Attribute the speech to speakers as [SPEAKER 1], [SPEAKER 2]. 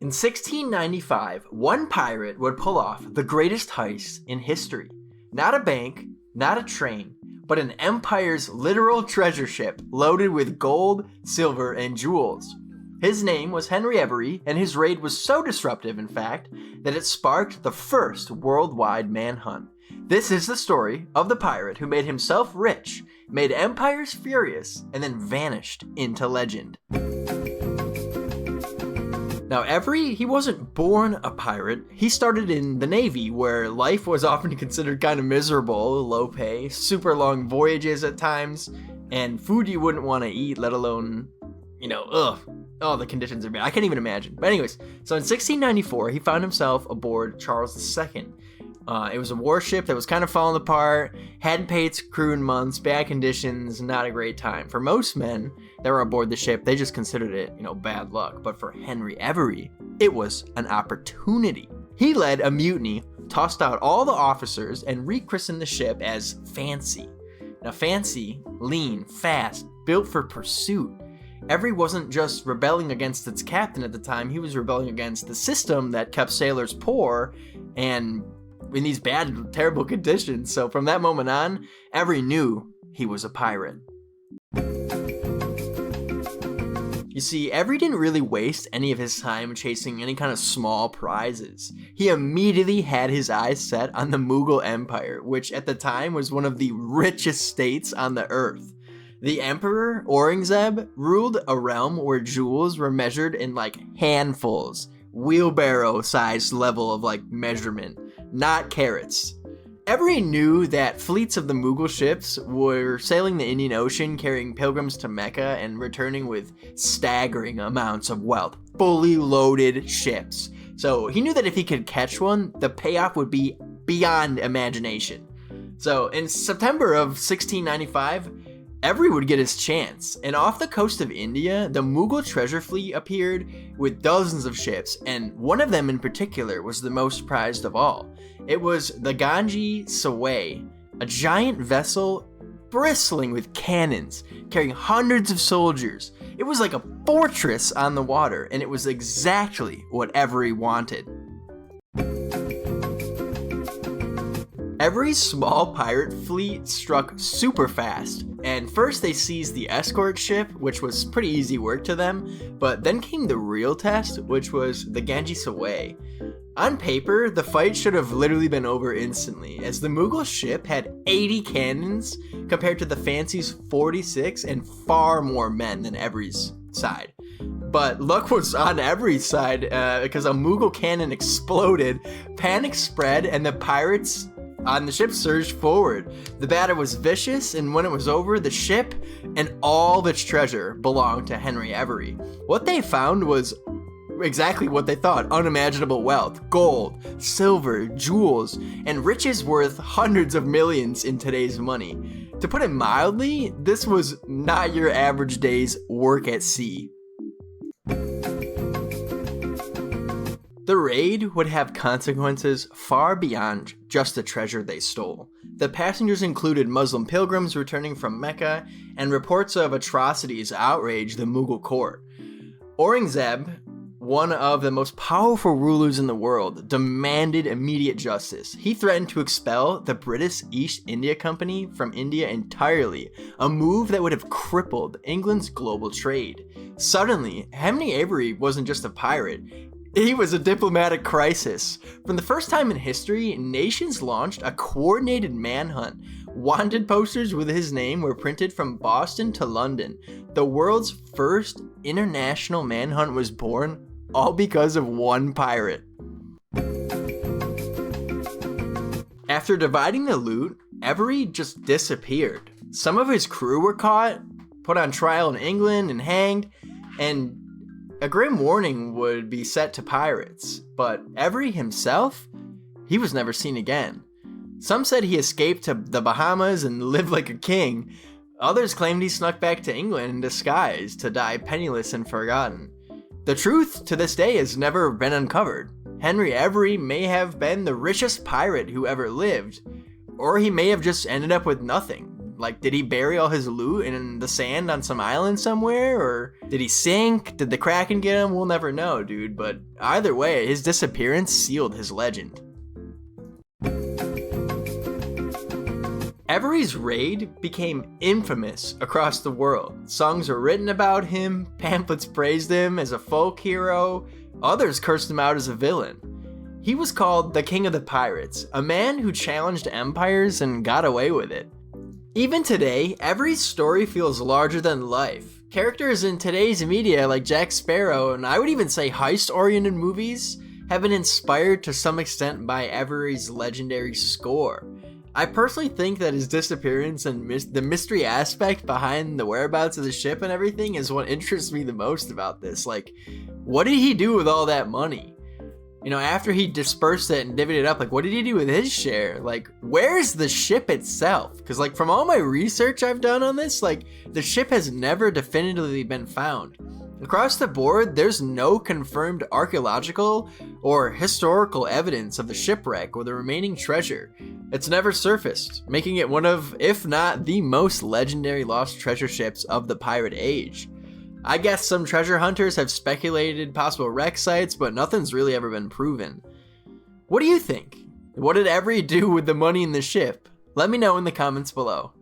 [SPEAKER 1] In 1695, one pirate would pull off the greatest heist in history. Not a bank, not a train, but an empire's literal treasure ship loaded with gold, silver, and jewels. His name was Henry Every, and his raid was so disruptive, in fact, that it sparked the first worldwide manhunt. This is the story of the pirate who made himself rich, made empires furious, and then vanished into legend. Now, Every, he wasn't born a pirate. He started in the Navy, where life was often considered kind of miserable, low pay, super long voyages at times, and food you wouldn't want to eat, let alone, the conditions are bad. I can't even imagine. But anyways, so in 1694, he found himself aboard Charles II. It was a warship that was kind of falling apart, hadn't paid its crew in months, bad conditions, not a great time. For most men that were aboard the ship, they just considered it, bad luck. But for Henry Every, it was an opportunity. He led a mutiny, tossed out all the officers, and rechristened the ship as Fancy. Now, Fancy, lean, fast, built for pursuit. Every wasn't just rebelling against its captain at the time, he was rebelling against the system that kept sailors poor and in these bad, terrible conditions. So from that moment on, Every knew he was a pirate. You see, Every didn't really waste any of his time chasing any kind of small prizes. He immediately had his eyes set on the Mughal Empire, which at the time was one of the richest states on the earth. The emperor, Aurangzeb, ruled a realm where jewels were measured in handfuls, wheelbarrow-sized level of measurement, not carats. Every knew that fleets of the Mughal ships were sailing the Indian Ocean, carrying pilgrims to Mecca and returning with staggering amounts of wealth, fully loaded ships. So he knew that if he could catch one, the payoff would be beyond imagination. So in September of 1695, Every would get his chance, and off the coast of India, the Mughal treasure fleet appeared with dozens of ships, and one of them in particular was the most prized of all. It was the Ganji Sawai, a giant vessel bristling with cannons, carrying hundreds of soldiers. It was like a fortress on the water, and it was exactly what Every wanted. Every small pirate fleet struck super fast, and first they seized the escort ship, which was pretty easy work to them, but then came the real test, which was the Ganji Sawai. On paper, the fight should have literally been over instantly, as the Mughal ship had 80 cannons compared to the Fancy's 46 and far more men than Every's side. But luck was on Every's side because a Mughal cannon exploded, panic spread, and the pirates on the ship surged forward. The battle was vicious, and when it was over, the ship and all of its treasure belonged to Henry Every. What they found was exactly what they thought: unimaginable wealth, gold, silver, jewels, and riches worth hundreds of millions in today's money. To put it mildly, this was not your average day's work at sea. The raid would have consequences far beyond just the treasure they stole. The passengers included Muslim pilgrims returning from Mecca, and reports of atrocities outraged the Mughal court. Aurangzeb, one of the most powerful rulers in the world, demanded immediate justice. He threatened to expel the British East India Company from India entirely, a move that would have crippled England's global trade. Suddenly, Henry Every wasn't just a pirate. He was a diplomatic crisis. From the first time in history, nations launched a coordinated manhunt. Wanted posters with his name were printed from Boston to London. The world's first international manhunt was born, all because of one pirate. After dividing the loot, Every just disappeared. Some of his crew were caught, put on trial in England, and hanged, and a grim warning would be set to pirates, but Every himself, he was never seen again. Some said he escaped to the Bahamas and lived like a king. Others claimed he snuck back to England in disguise to die penniless and forgotten. The truth to this day has never been uncovered. Henry Every may have been the richest pirate who ever lived, or he may have just ended up with nothing. Like, did he bury all his loot in the sand on some island somewhere? Or did he sink? Did the Kraken get him? We'll never know, dude. But either way, his disappearance sealed his legend. Every's raid became infamous across the world. Songs were written about him, pamphlets praised him as a folk hero, others cursed him out as a villain. He was called the King of the Pirates, a man who challenged empires and got away with it. Even today, Every's story feels larger than life. Characters in today's media like Jack Sparrow, and I would even say heist-oriented movies, have been inspired to some extent by Every's legendary score. I personally think that his disappearance and the mystery aspect behind the whereabouts of the ship and everything is what interests me the most about this. Like, what did he do with all that money? You know, after he dispersed it and divvied it up, like, what did he do with his share? Like, where's the ship itself? Because, like, from all my research I've done on this, like, the ship has never definitively been found. Across the board, there's no confirmed archaeological or historical evidence of the shipwreck or the remaining treasure. It's never surfaced, making it one of, if not the most legendary lost treasure ships of the pirate age. I guess some treasure hunters have speculated possible wreck sites, but nothing's really ever been proven. What do you think? What did Every do with the money in the ship? Let me know in the comments below.